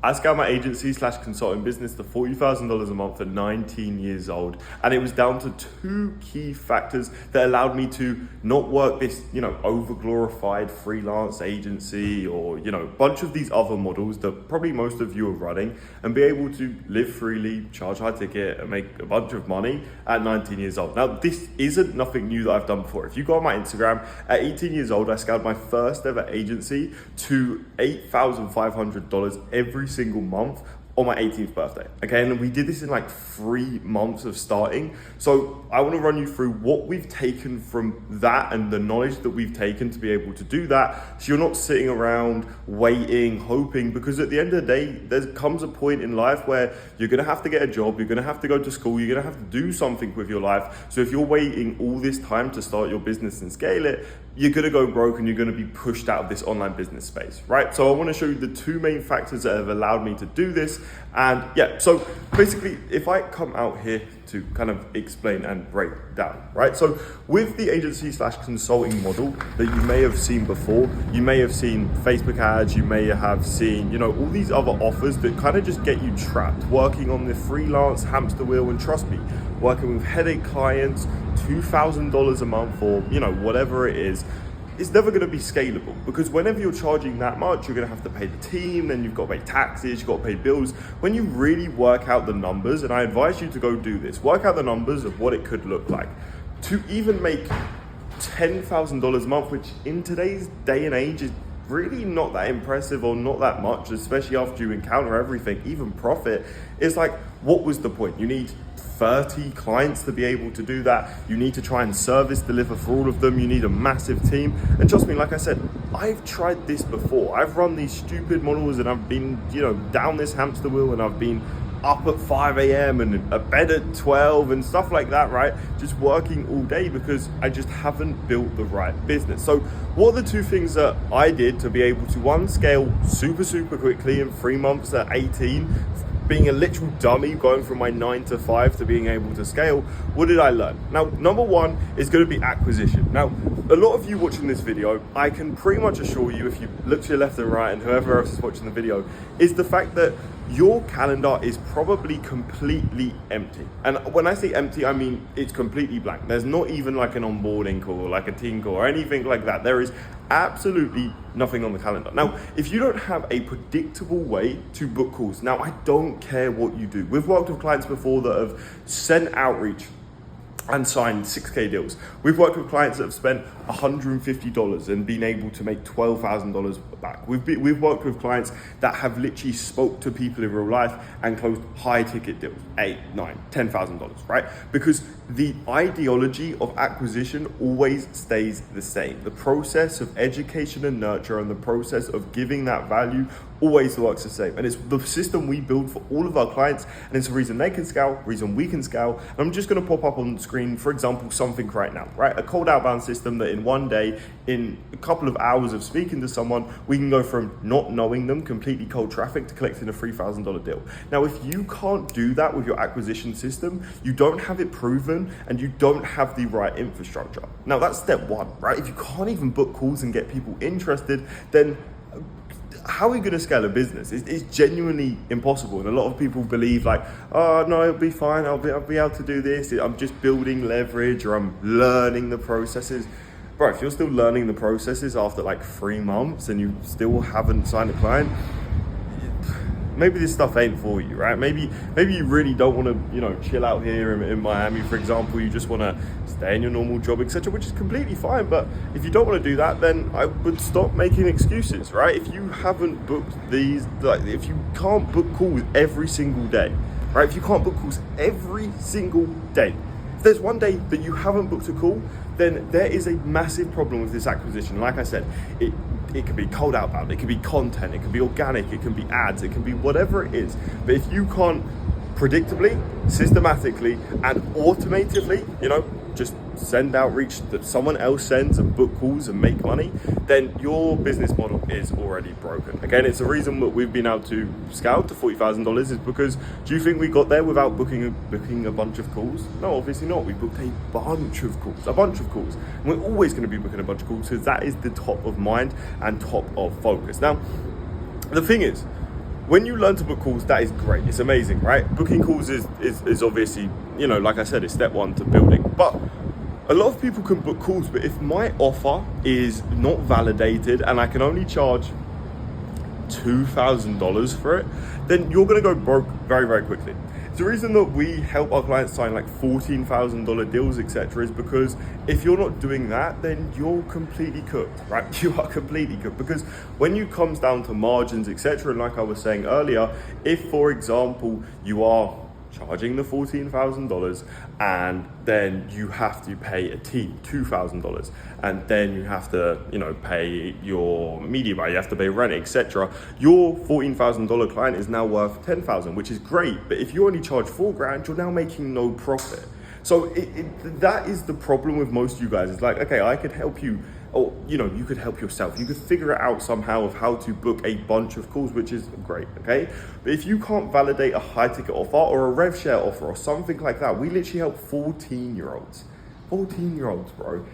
I scaled my agency slash consulting business to $40,000 a month at 19 years old. And it was down to two key factors that allowed me to not work this, over glorified freelance agency or, a bunch of these other models that probably most of you are running, and be able to live freely, charge high ticket, and make a bunch of money at 19 years old. Now, this isn't nothing new that I've done before. If you go on my Instagram, at 18 years old, I scaled my first ever agency to $8,500 every single month on my 18th birthday. Okay, and we did this in like 3 months of starting. So I want to run you through what we've taken from that and the knowledge that we've taken to be able to do that, so you're not sitting around waiting, hoping, because at the end of the day, there comes a point in life where you're going to have to get a job, you're going to have to go to school, you're going to have to do something with your life. So if you're waiting all this time to start your business and scale it, you're going to go broke and you're going to be pushed out of this online business space, right? So I want to show you the two main factors that have allowed me to do this. And yeah, so basically, if I come out here to kind of explain and break down, right? So with the agency slash consulting model that you may have seen before, you may have seen Facebook ads, you may have seen, all these other offers that kind of just get you trapped, working on the freelance hamster wheel. And trust me, working with headache clients, $2,000 a month or, whatever it is, it's never going to be scalable, because whenever you're charging that much, you're going to have to pay the team, then you've got to pay taxes, you've got to pay bills. When you really work out the numbers, and I advise you to go do this, work out the numbers of what it could look like to even make $10,000 a month, which in today's day and age is really not that impressive or not that much, especially after you encounter everything, even profit. It's like, what was the point? You need 30 clients to be able to do that. You need to try and service deliver for all of them. You need a massive team. And trust me, like I said, I've tried this before. I've run these stupid models and I've been, down this hamster wheel, and I've been up at 5 a.m. and a bed at 12 and stuff like that, right? Just working all day because I just haven't built the right business. So what are the two things that I did to be able to, one, scale super quickly in 3 months at 18, being a literal dummy, going from my 9 to 5 to being able to scale? What did I learn? Now, number one is going to be acquisition. Now, a lot of you watching this video, I can pretty much assure you, if you look to your left and right and whoever else is watching the video, is the fact that your calendar is probably completely empty. And when I say empty, I mean it's completely blank. There's not even like an onboarding call or like a team call or anything like that. There is absolutely nothing on the calendar. Now, if you don't have a predictable way to book calls, now I don't care what you do. We've worked with clients before that have sent outreach and signed 6K deals. We've worked with clients that have spent $150 and been able to make $12,000 back. We've worked with clients that have literally spoke to people in real life and closed high ticket deals, $8,000, $9,000, $10,000, right? Because the ideology of acquisition always stays the same. The process of education and nurture and the process of giving that value always works the same. And it's the system we build for all of our clients, and it's the reason they can scale, reason we can scale. And I'm just gonna pop up on the screen, for example, something right now, right? A cold outbound system that in one day, in a couple of hours of speaking to someone, we can go from not knowing them, completely cold traffic, to collecting a $3,000 deal. Now, if you can't do that with your acquisition system, you don't have it proven and you don't have the right infrastructure. Now, that's step one, right? If you can't even book calls and get people interested, then how are you going to scale a business? It's genuinely impossible. And a lot of people believe like, oh no, it'll be fine. I'll be able to do this. I'm just building leverage, or I'm learning the processes. Bro, if you're still learning the processes after like 3 months and you still haven't signed a client, maybe this stuff ain't for you, right? Maybe you really don't want to, chill out here in Miami, for example. You just want to stay in your normal job, etc., which is completely fine. But if you don't want to do that, then I would stop making excuses, right? If you haven't booked these, like if you can't book calls every single day, right? If you can't book calls every single day, if there's one day that you haven't booked a call, then there is a massive problem with this acquisition. Like I said, it can be cold outbound, it can be content, it can be organic, it can be ads, it can be whatever it is. But if you can't predictably, systematically, and automatively, just send outreach that someone else sends and book calls and make money, then your business model is already broken. Again, it's the reason that we've been able to scale to $40,000 is because, do you think we got there without booking a bunch of calls? No, obviously not. We booked a bunch of calls. And we're always going to be booking a bunch of calls because that is the top of mind and top of focus. Now, the thing is, when you learn to book calls, that is great. It's amazing, right? Booking calls is obviously, like I said, it's step one to building. But a lot of people can book calls, but if my offer is not validated and I can only charge $2,000 for it, then you're gonna go broke very, very quickly. The reason that we help our clients sign like $14,000 deals, etc., is because if you're not doing that, then you're completely cooked, right? You are completely cooked, because when it comes down to margins, etc., and like I was saying earlier, if, for example, you are charging the $14,000 and then you have to pay a team $2,000 and then you have to pay your media buyer, you have to pay rent, etc., your $14,000 client is now worth $10,000, which is great. But if you only charge $4,000, you're now making no profit. So that is the problem with most of you guys. It's like, okay, I could help you, or you could help yourself. You could figure it out somehow of how to book a bunch of calls, which is great, okay? But if you can't validate a high ticket offer or a rev share offer or something like that, we literally help 14-year-olds, bro,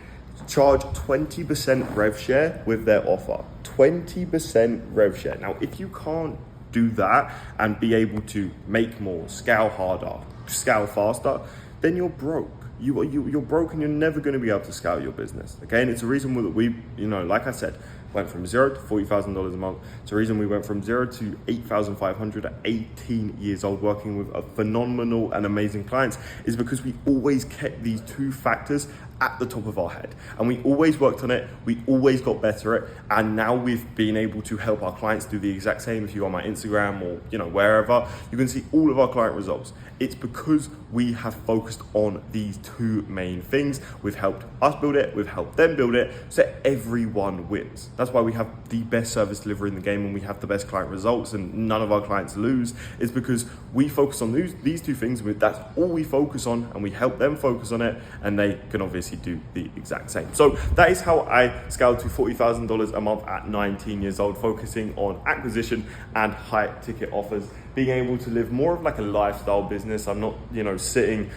charge 20% rev share with their offer. 20% rev share. Now, if you can't do that and be able to make more, scale harder, scale faster, then you're broke. You're broke and you're never going to be able to scale your business. Okay, and it's a reason that we, like I said, went from $0 to $40,000 a month. It's a reason we went from $0 to $8,500 at 18 years old, working with a phenomenal and amazing clients, is because we always kept these two factors at the top of our head, and we always worked on it. We always got better at it, and now we've been able to help our clients do the exact same. If you're on my Instagram or wherever, you can see all of our client results. It's because we have focused on these two main things. We've helped us build it, we've helped them build it, so everyone wins. That's why we have the best service delivery in the game and we have the best client results and none of our clients lose. It's because we focus on these two things. That's all we focus on, and we help them focus on it, and they can obviously do the exact same. So that is how I scaled to $40,000 a month at 19 years old, focusing on acquisition and high ticket offers, being able to live more of like a lifestyle business. I'm not, sending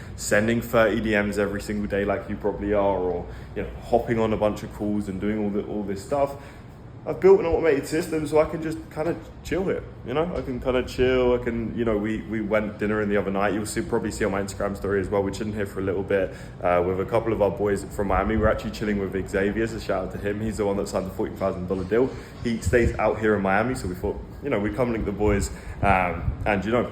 30 DMs every single day like you probably are, or, hopping on a bunch of calls and doing all this stuff. I've built an automated system so I can just kind of chill here, I can kind of chill. I can, we went dinner in the other night. You'll probably see on my Instagram story as well. We're chilling here for a little bit with a couple of our boys from Miami. We're actually chilling with Xavier, so shout out to him. He's the one that signed the $40,000 deal. He stays out here in Miami, so we thought, we come link the boys and,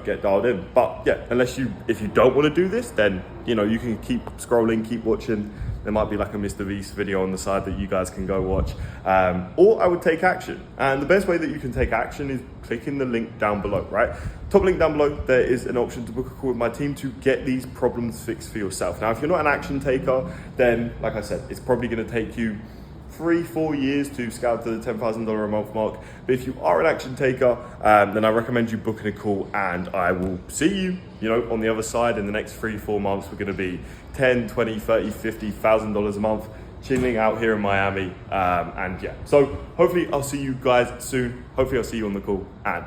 get dialed in. But yeah, if you don't want to do this, then, you can keep scrolling, keep watching. There might be like a Mr. Beast video on the side that you guys can go watch. Or I would take action. And the best way that you can take action is clicking the link down below, right? Top link down below, there is an option to book a call with my team to get these problems fixed for yourself. Now, if you're not an action taker, then like I said, it's probably gonna take you 3-4 years to scale to the $10,000 a month mark. But if you are an action taker, then I recommend you booking a call, and I will see you, on the other side in the next 3-4 months. We're going to be $10, $20, $30, $50,000 a month, chilling out here in Miami. And yeah, so hopefully I'll see you guys soon. Hopefully I'll see you on the call, and